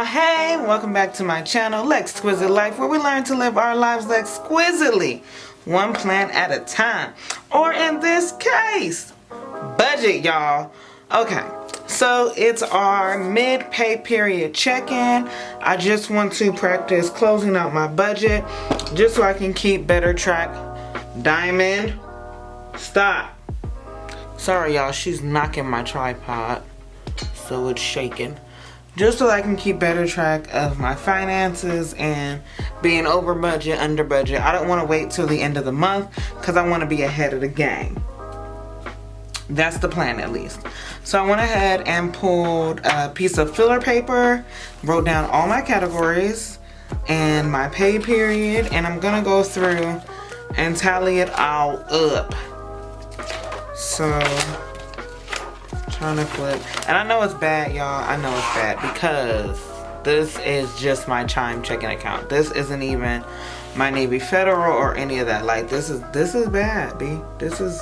y'all. Hey, welcome back to my channel, L'exquisite Life, where we learn to live our lives exquisitely, one plan at a time, or in this case, budget, y'all. Okay, so it's our mid-pay period check-in. I just want to practice closing out my budget just so I can keep better track. Diamond, stop. Sorry, y'all, she's knocking my tripod, so it's shaking. Just so I can keep better track of my finances and being over budget, under budget. I don't want to wait till the end of the month because I want to be ahead of the game. That's the plan, at least. So I went ahead and pulled a piece of filler paper, wrote down all my categories and my pay period, and I'm going to go through and tally it all up. So trying to flip, and I know it's bad, y'all. I know it's bad because this is just my chime checking account. This isn't even my Navy Federal or any of that. Like, this is bad, B. This is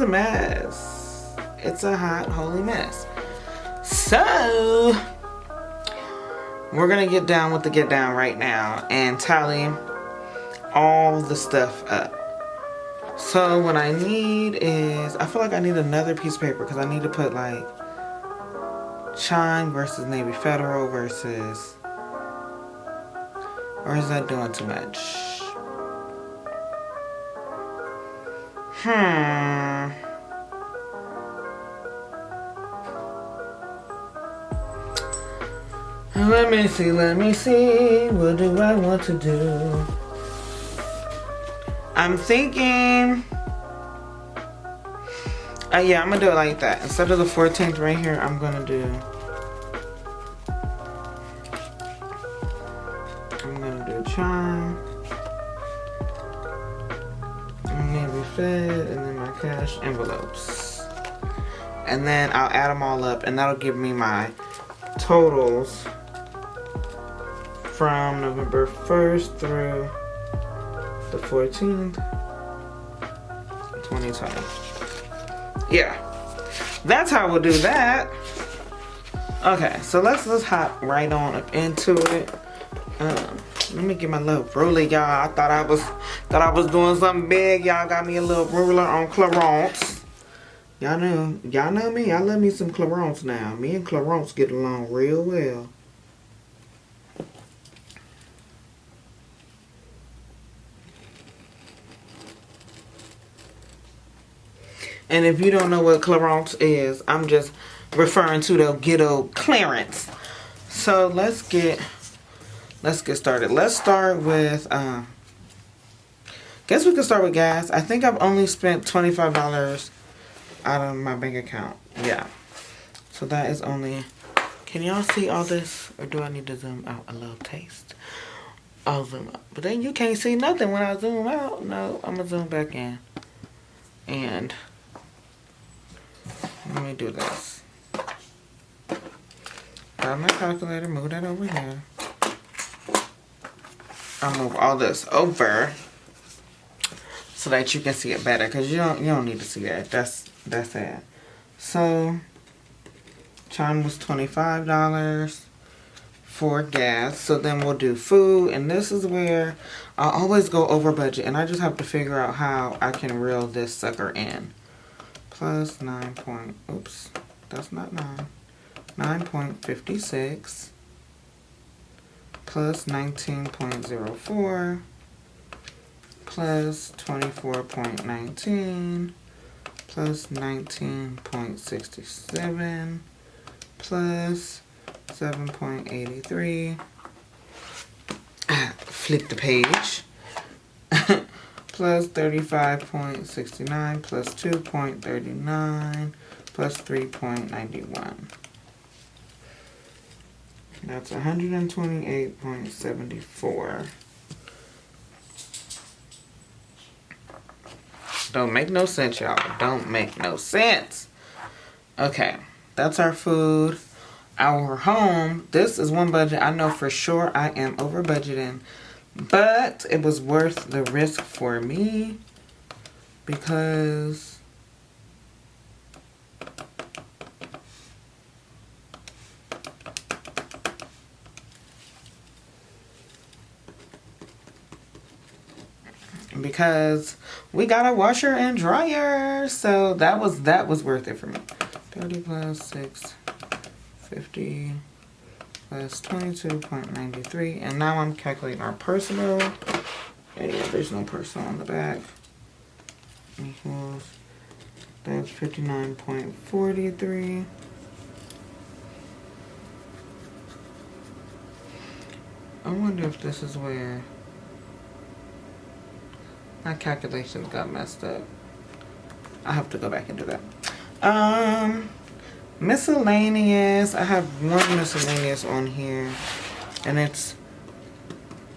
a mess. It's a hot holy mess. So we're gonna get down with the get down right now and tally all the stuff up. So what I need is, I feel like I need another piece of paper because I need to put like Chime versus Navy Federal versus, or is that doing too much? Let me see, what do I want to do? I'm thinking, yeah, I'm gonna do it like that. Instead of the 14th right here, I'm gonna do Chime, Navy Fed, and then my cash envelopes. And then I'll add them all up, and that'll give me my totals from November 1st through the 14th, 2020. Yeah, that's how we'll do that. Okay, so let's hop right on up into it. Let me get my little ruler, y'all. I thought I was doing something big. Y'all got me a little ruler on Clarence. Y'all know me. I love me some Clarence now. Me and Clarence get along real well. And if you don't know what Clarence is, I'm just referring to the ghetto clearance. So let's get started. Let's start with, guess we can start with gas. I think I've only spent $25 out of my bank account. Yeah. So that is only, can y'all see all this? Or do I need to zoom out a little taste? I'll zoom up. But then you can't see nothing when I zoom out. No, I'm going to zoom back in. And let me do this. Grab my calculator, move that over here. I'll move all this over so that you can see it better, because you don't need to see that. That's it. So Chime was $25 for gas. So then we'll do food, and this is where I always go over budget, and I just have to figure out how I can reel this sucker in. Plus 9 point, oops, that's not 9. 9.56 plus 19.04 plus 24.19 plus 19.67 plus 7.83. Flip the page. Plus 35.69 plus 2.39 plus 3.91. That's 128.74. Don't make no sense, y'all. Don't make no sense. Okay, that's our food. Our home, this is one budget I know for sure I am over budgeting. But it was worth the risk for me because because we got a washer and dryer. So that was worth it for me. 30 plus 650 plus 22.93. And now I'm calculating our personal. And yeah, there's no personal on the back. Equals, that's 59.43. I wonder if this is where my calculations got messed up. I have to go back and do that. Miscellaneous. I have one miscellaneous on here, and it's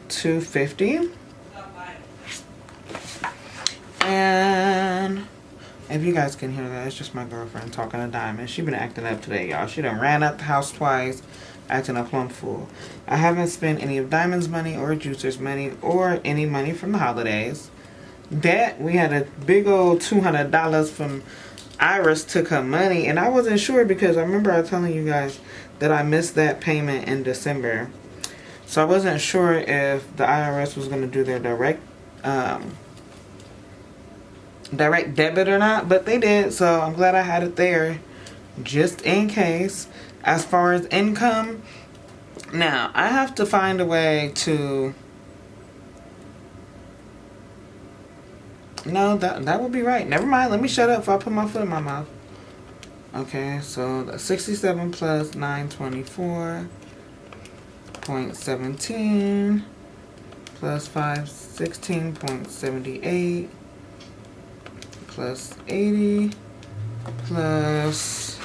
$250. And if you guys can hear that, it's just my girlfriend talking to Diamond. She been acting up today, y'all. She done ran out the house twice, acting a plumb fool. I haven't spent any of Diamond's money or Juicer's money or any money from the holidays. That we had a big old $200 from Iris took her money, and I wasn't sure because I remember I telling you guys that I missed that payment in December. So I wasn't sure if the IRS was going to do their direct debit or not, but they did, so I'm glad I had it there just in case. As far as income, now I have to find a way to, no, that would be right. Never mind, let me shut up before I put my foot in my mouth. Okay, so that's 67 plus 924.17 plus 516.78 plus 80 plus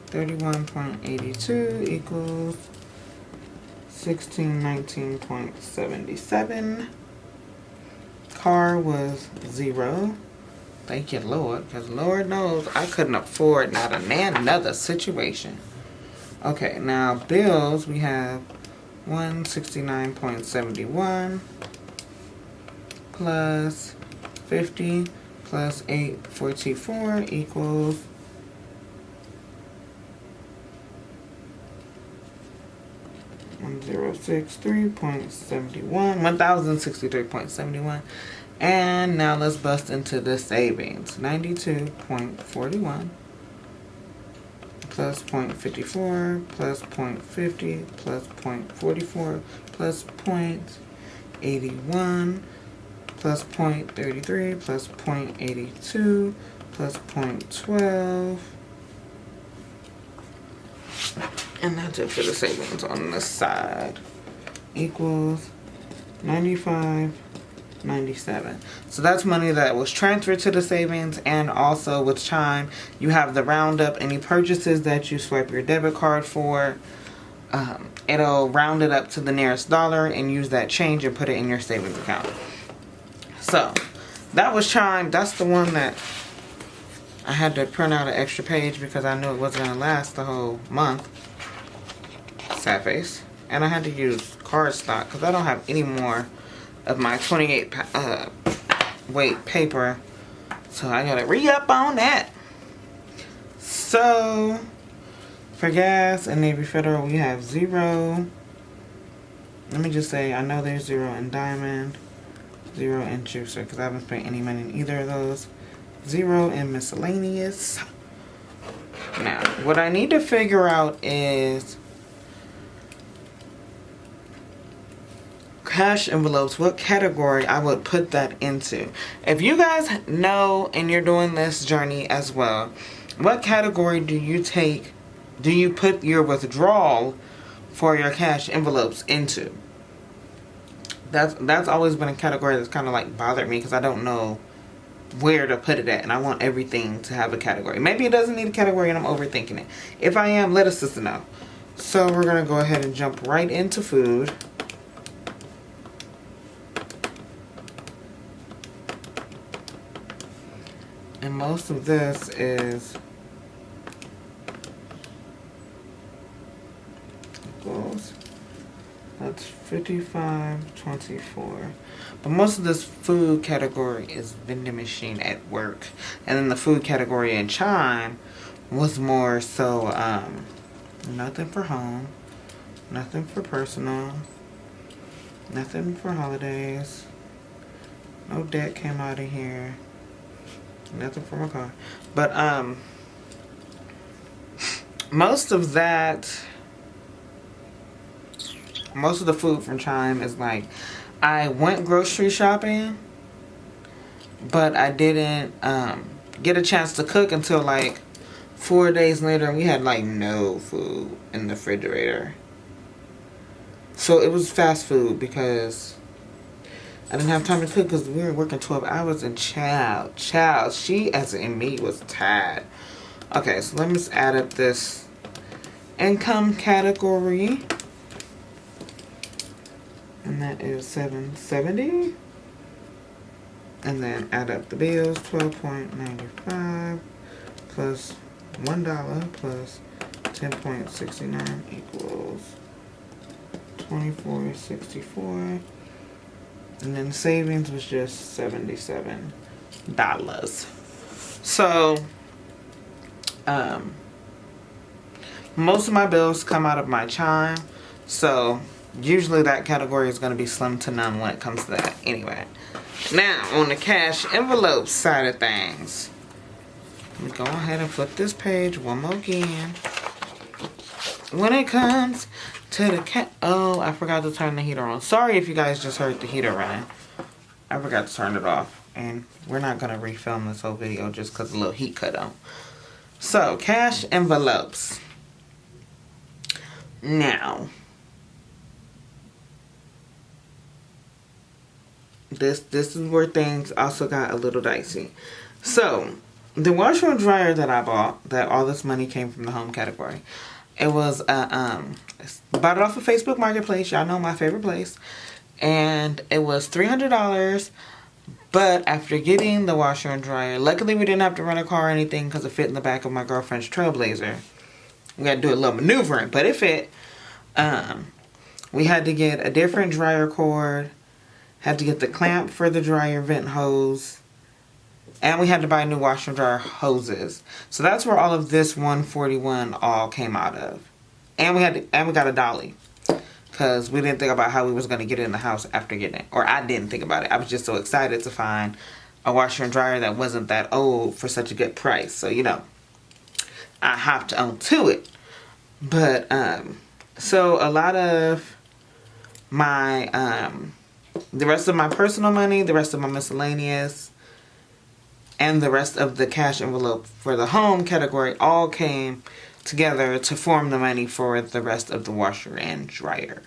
31.82 equals 1619.77. Car was 0. Thank you, Lord, because Lord knows I couldn't afford not another situation. Okay, now bills, we have 169.71 plus 50 plus 844 equals 1063.71. And now let's bust into the savings. 92.41 plus 0.54 plus 0.50 plus 0.44 plus 0.81 plus 0.33 plus 0.82 plus 0.12. And that's it for the savings on this side. Equals 95.97. So that's money that was transferred to the savings, and also with Chime, you have the roundup. Any purchases that you swipe your debit card for, it'll round it up to the nearest dollar and use that change and put it in your savings account. So that was Chime. That's the one that I had to print out an extra page because I knew it wasn't going to last the whole month. Sad face. And I had to use card stock because I don't have any more of my 28 weight paper. So I got to re-up on that. So for gas and Navy Federal, we have 0. Let me just say, I know there's 0 in Diamond, 0 in Juicer because I haven't spent any money in either of those. 0 in miscellaneous. Now, what I need to figure out is cash envelopes, what category I would put that into. If you guys know and you're doing this journey as well, what category do you put your withdrawal for your cash envelopes into? That's always been a category that's kind of like bothered me because I don't know where to put it at, and I want everything to have a category. Maybe it doesn't need a category and I'm overthinking it. If I am, let a sister know. So we're gonna go ahead and jump right into food. And most of this is equals, that's 55.24. But most of this food category is vending machine at work. And then the food category in Chime was more so nothing for home, nothing for personal, Nothing for holidays. No debt came out of here. Nothing for my car. But most of the food from Chime is like, I went grocery shopping, but I didn't get a chance to cook until like 4 days later, and we had like no food in the refrigerator. So it was fast food because I didn't have time to cook because we were working 12 hours, and child, she as in me was tired. Okay, so let me just add up this income category. And that is $770. And then add up the bills, $12.95 plus $1 plus 10.69 equals $24.64. And then savings was just $77. So, most of my bills come out of my Chime. So, usually that category is going to be slim to none when it comes to that. Anyway, now on the cash envelope side of things, let me go ahead and flip this page one more again. When it comes to the oh, I forgot to turn the heater on. Sorry if you guys just heard the heater running. I forgot to turn it off. And we're not going to refilm this whole video just because a little heat cut on. So, cash envelopes. Now, this is where things also got a little dicey. So, the washer and dryer that I bought, that all this money came from the home category. It was bought it off of Facebook Marketplace. Y'all know my favorite place. And it was $300. But after getting the washer and dryer, luckily we didn't have to rent a car or anything because it fit in the back of my girlfriend's Trailblazer. We had to do a little maneuvering, but it fit. We had to get a different dryer cord. Had to get the clamp for the dryer vent hose. And we had to buy new washer and dryer hoses. So that's where all of this $141 all came out of. And we got a dolly. Because we didn't think about how we was going to get it in the house after getting it. Or I didn't think about it. I was just so excited to find a washer and dryer that wasn't that old for such a good price. So, you know, I hopped onto it. But, so a lot of my, the rest of my personal money, the rest of my miscellaneous, and the rest of the cash envelope for the home category all came together to form the money for the rest of the washer and dryer.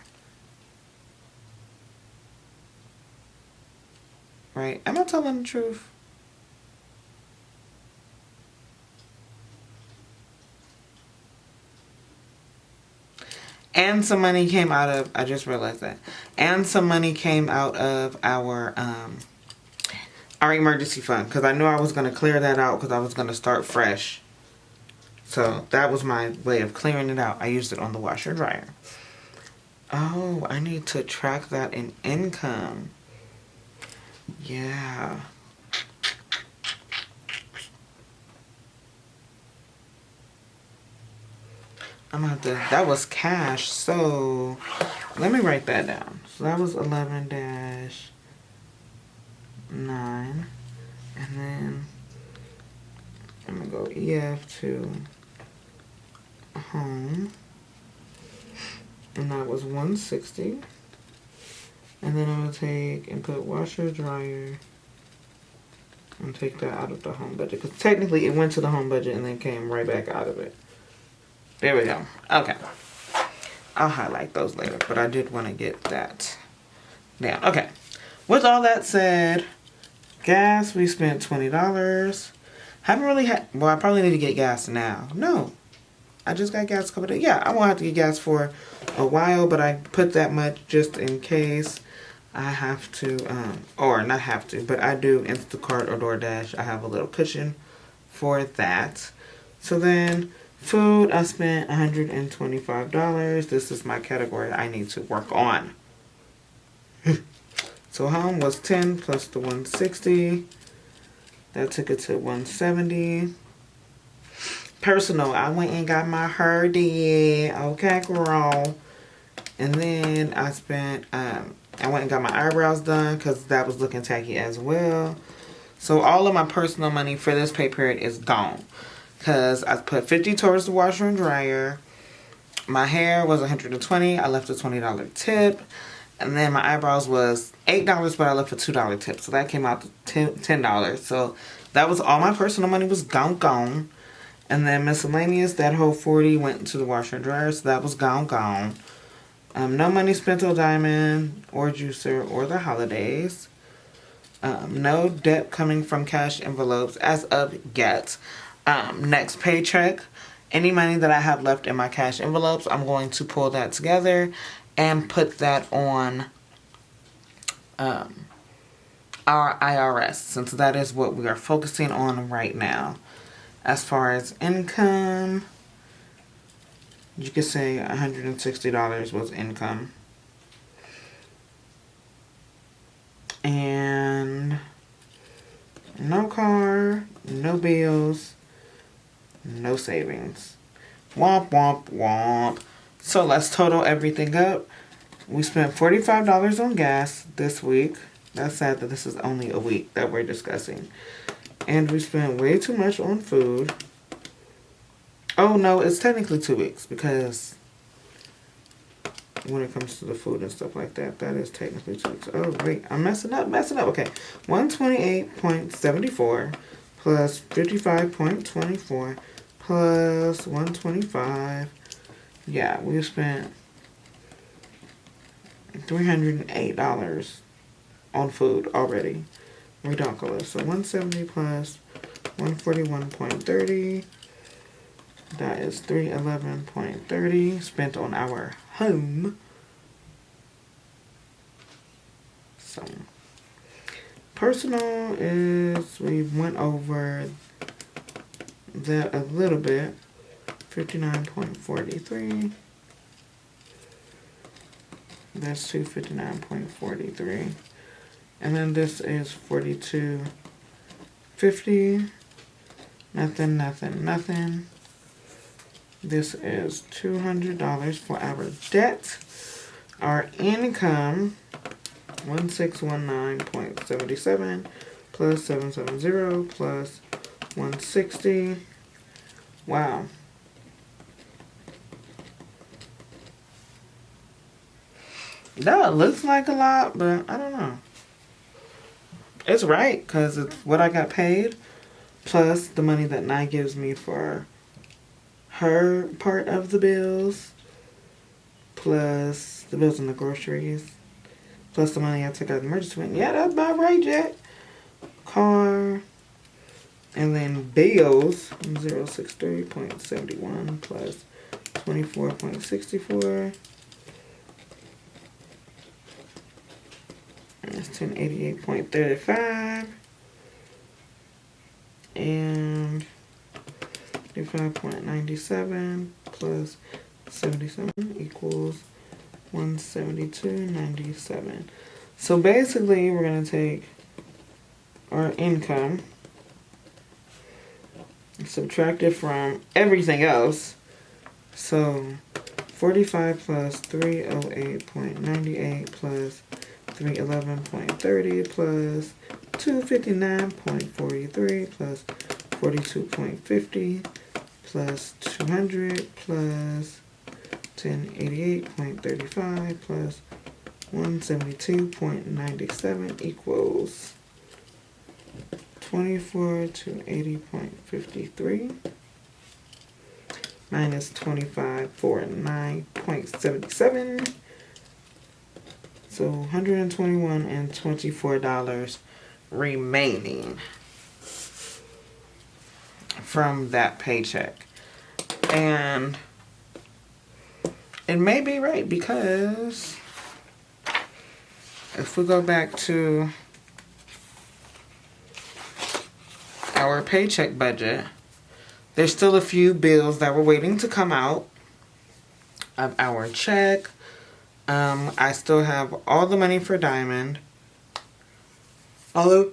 Right? Am I telling the truth? And some money came out of, I just realized that. And some money came out of our emergency fund. Because I knew I was going to clear that out because I was going to start fresh. So that was my way of clearing it out. I used it on the washer dryer. Oh, I need to track that in income. Yeah. I'm gonna have to, that was cash, so let me write that down. So that was 11-9. And then I'm gonna go EF to home. And that was 160. And then I'm gonna take and put washer, dryer, and take that out of the home budget. Because technically it went to the home budget and then came right back out of it. There we go. Okay. I'll highlight those later, but I did want to get that down. Okay. With all that said, gas, we spent $20. Haven't really had, well, I probably need to get gas now. No. I just got gas a couple days. Yeah, I won't have to get gas for a while, but I put that much just in case I have to, or not have to, but I do Instacart or DoorDash. I have a little cushion for that. So then, food, I spent $125. This is my category I need to work on. So home was 10 plus the 160. That took it to 170. Personal, I went and got my hair did. Okay, girl. And then I spent I went and got my eyebrows done because that was looking tacky as well. So all of my personal money for this pay period is gone. Because I put $50 towards the washer and dryer. My hair was $120. I left a $20 tip. And then my eyebrows was $8, but I left a $2 tip. So that came out to $10. So that was all my personal money was gone. And then miscellaneous, that whole $40 went to the washer and dryer. So that was gone. No money spent on Diamond or Juicer or the holidays. No debt coming from cash envelopes as of yet. Next paycheck, any money that I have left in my cash envelopes, I'm going to pull that together and put that on our IRS, since that is what we are focusing on right now. As far as income, you could say $160 was income. And no car, no bills, no savings. Womp, womp, womp. So let's total everything up. We spent $45 on gas this week. That's sad that this is only a week that we're discussing. And we spent way too much on food. Oh no, it's technically 2 weeks because when it comes to the food and stuff like that, that is technically 2 weeks. Oh wait, I'm messing up. Okay, 128.74 plus 55.24 plus 125. Yeah, we spent $308 on food already. Ridiculous. So 170 plus 141.30. That is $311.30 spent on our home. So personal is, we went over that a little bit. 59.43. That's 259.43. And then this is 42.50. Nothing. This is $200 for our debt. Our income, 1619.77 plus 770 plus 160. Wow. That looks like a lot, but I don't know. It's right, because it's what I got paid, plus the money that Nye gives me for her part of the bills, plus the bills and the groceries, plus the money I took out of the emergency fund. Yeah, that's about right, Jack. Car, and then bills, 063.71 plus 24.64. That's 1088.35 and 35.97 plus 77 equals 172.97. So basically, we're going to take our income, subtract it from everything else. So 45 plus 308.98 plus 311.30 plus 259.43 plus 42.50 plus 200 plus 1088.35 plus 172.97 equals 24,280.53 minus 2549.77. So $121.24 remaining from that paycheck. And it may be right, because if we go back to our paycheck budget, there's still a few bills that were waiting to come out of our check. I still have all the money for Diamond. All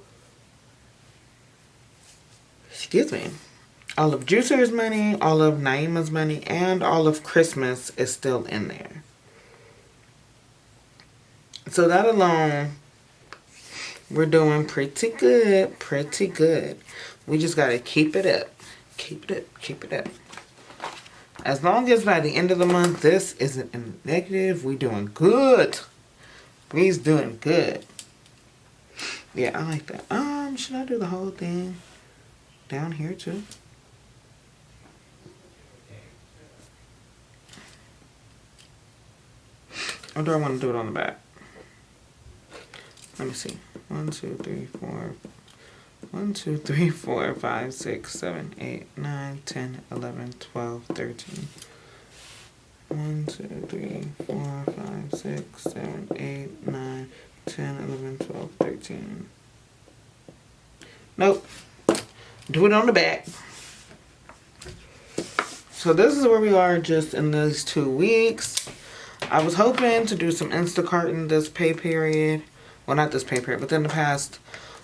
of Juicer's money, all of Naima's money, and all of Christmas is still in there. So that alone, we're doing pretty good. Pretty good. We just got to keep it up. Keep it up. Keep it up. As long as by the end of the month, this isn't in the negative, we doing good. We's doing good. Yeah, I like that. Should I do the whole thing down here too? Or do I want to do it on the back? Let me see. 1, 2, 3, 4. 1, 2, 3, 4, 5, 6, 7, 8, 9, 10, 11, 12, 13. 1, 2, 3, 4, 5, 6, 7, 8, 9, 10, 11, 12, 13. Nope. Do it on the back. So this is where we are just in these 2 weeks. I was hoping to do some Instacart in this pay period. Well, not this pay period, but in the past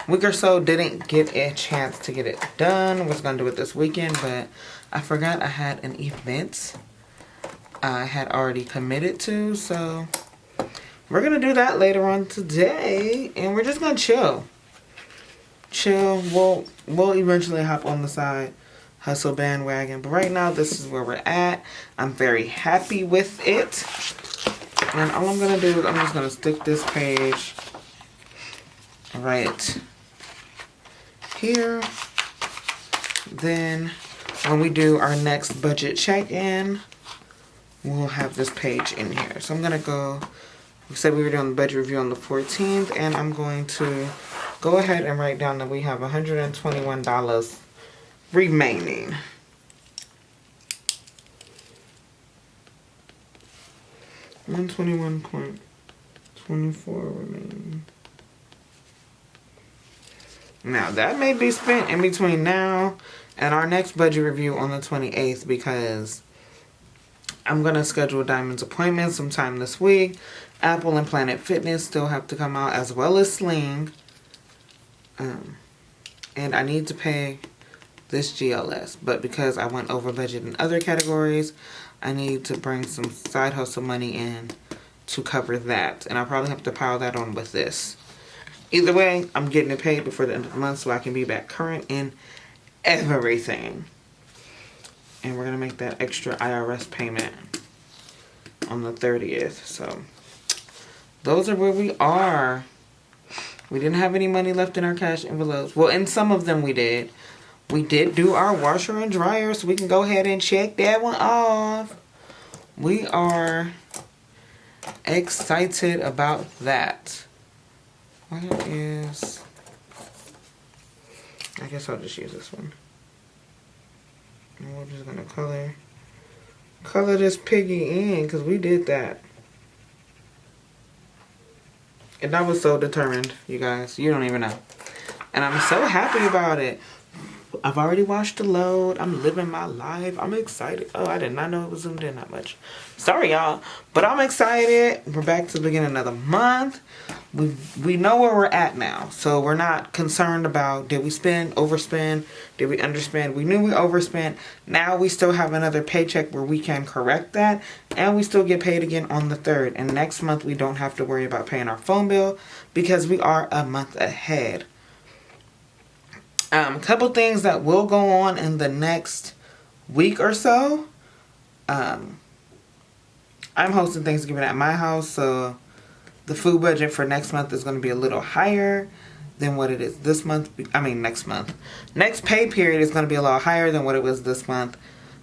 week or so, didn't get a chance to get it done. Was going to do it this weekend, but I forgot I had an event I had already committed to. So we're going to do that later on today. And we're just going to chill. Chill. We'll eventually hop on the side hustle bandwagon. But right now, this is where we're at. I'm very happy with it. And all I'm going to do is I'm just going to stick this page right here. Then when we do our next budget check-in, we'll have this page in here. So I'm going to go, we said we were doing the budget review on the 14th, and I'm going to go ahead and write down that we have $121 remaining. $121.24 remaining. Now, that may be spent in between now and our next budget review on the 28th because I'm going to schedule Diamond's appointment sometime this week. Apple and Planet Fitness still have to come out, as well as Sling. And I need to pay this GLS. But because I went over budget in other categories, I need to bring some side hustle money in to cover that. And I'll probably have to pile that on with this. Either way, I'm getting it paid before the end of the month so I can be back current in everything. And we're going to make that extra IRS payment on the 30th. So those are where we are. We didn't have any money left in our cash envelopes. Well, in some of them we did. We did do our washer and dryer, so we can go ahead and check that one off. We are excited about that. Where is... I guess I'll just use this one. And we're just going to color this piggy in, because we did that. And I was so determined, you guys. You don't even know. And I'm so happy about it. I've already watched the load. I'm living my life. I'm excited. Oh, I did not know it was zoomed in that much. Sorry, y'all. But I'm excited. We're back to the beginning of the month. We know where we're at now. So we're not concerned about did we spend, overspend, did we underspend. We knew we overspent. Now we still have another paycheck where we can correct that. And we still get paid again on the 3rd. And next month we don't have to worry about paying our phone bill because we are a month ahead. A couple things that will go on in the next week or so. I'm hosting Thanksgiving at my house, so the food budget for next month is going to be a little higher than what it is this month. I mean, next month. Next pay period is going to be a lot higher than what it was this month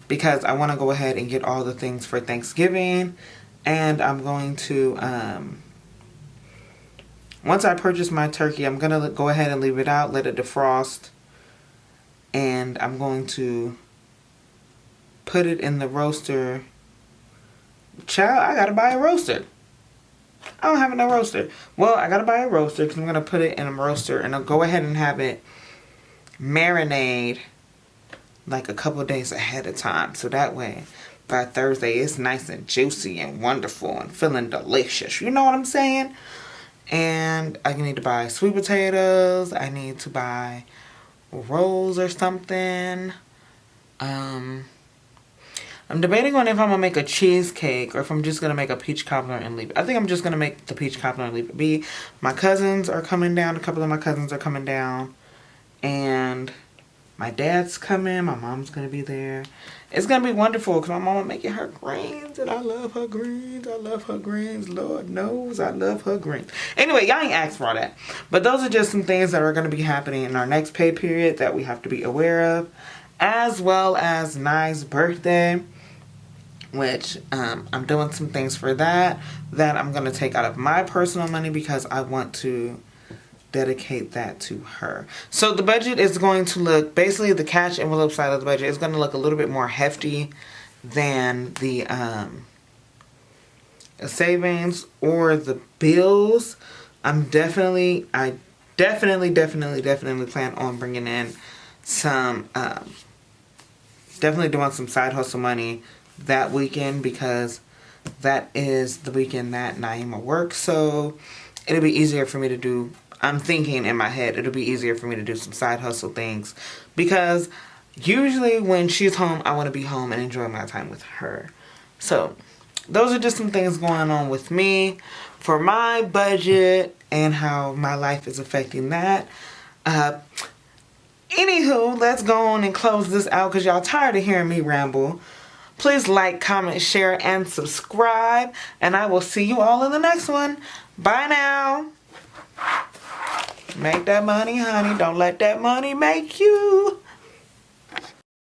because I want to go ahead and get all the things for Thanksgiving. And I'm going to, once I purchase my turkey, I'm going to go ahead and leave it out, let it defrost. And I'm going to put it in the roaster. Child, I gotta buy a roaster. I don't have no roaster. Well, I gotta buy a roaster because I'm going to put it in a roaster. And I'll go ahead and have it marinate like a couple of days ahead of time. So that way, by Thursday, it's nice and juicy and wonderful and feeling delicious. You know what I'm saying? And I need to buy sweet potatoes. I need to buy rolls or something. I'm debating on if I'm gonna make a cheesecake or if I'm just gonna make a peach cobbler and leave it. I think I'm just gonna make the peach cobbler and leave it be. My cousins are coming down. A couple of my cousins are coming down. And my dad's coming. My mom's gonna be there. It's gonna be wonderful because my mama making her greens, and I love her greens. I love her greens. Lord knows I love her greens. Anyway, y'all ain't asked for all that, but those are just some things that are gonna be happening in our next pay period that we have to be aware of, as well as Nye's birthday, which I'm doing some things for that I'm gonna take out of my personal money because I want to dedicate that to her. So the budget is going to look, basically the cash envelope side of the budget is going to look a little bit more hefty than the savings or the bills. I definitely plan on bringing in some, definitely doing some side hustle money that weekend because that is the weekend that Naima works. So it'll be easier for me to do, I'm thinking in my head, it'll be easier for me to do some side hustle things because usually when she's home, I want to be home and enjoy my time with her. So those are just some things going on with me for my budget and how my life is affecting that. Anywho, let's go on and close this out because y'all tired of hearing me ramble. Please like, comment, share, and subscribe. And I will see you all in the next one. Bye now. Make that money, honey. Don't let that money make you.